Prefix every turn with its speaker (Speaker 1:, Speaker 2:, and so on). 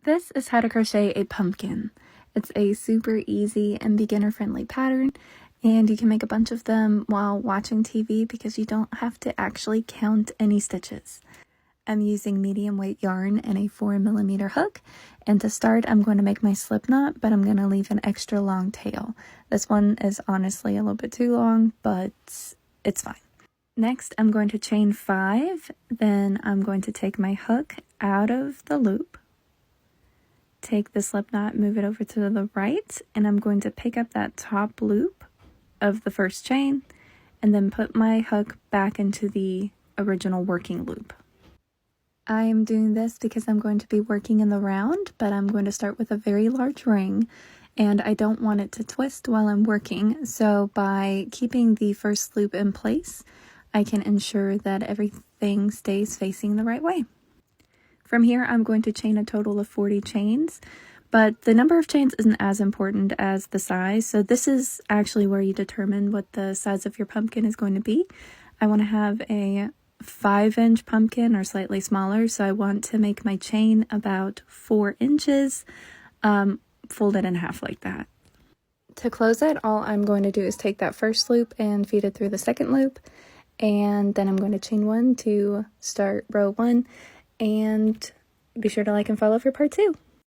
Speaker 1: This is how to crochet a pumpkin. It's a super easy and beginner-friendly pattern, and you can make a bunch of them while watching TV because you don't have to actually count any stitches. I'm using medium weight yarn and a 4mm hook, and to start I'm going to make my slip knot, but I'm going to leave an extra long tail. This one is honestly a little bit too long, but it's fine. Next I'm going to chain 5, then I'm going to take my hook out of the loop, take the slip knot, move it over to the right, and I'm going to pick up that top loop of the first chain and then put my hook back into the original working loop. I am doing this because I'm going to be working in the round, but I'm going to start with a very large ring and I don't want it to twist while I'm working, so by keeping the first loop in place, I can ensure that everything stays facing the right way. From here, I'm going to chain a total of 40 chains, but the number of chains isn't as important as the size, so this is actually where you determine what the size of your pumpkin is going to be. I want to have a 5-inch pumpkin or slightly smaller, so I want to make my chain about 4 inches, fold it in half like that. To close it, all I'm going to do is take that first loop and feed it through the second loop, and then I'm going to chain 1 to start row 1. And be sure to like and follow for part 2.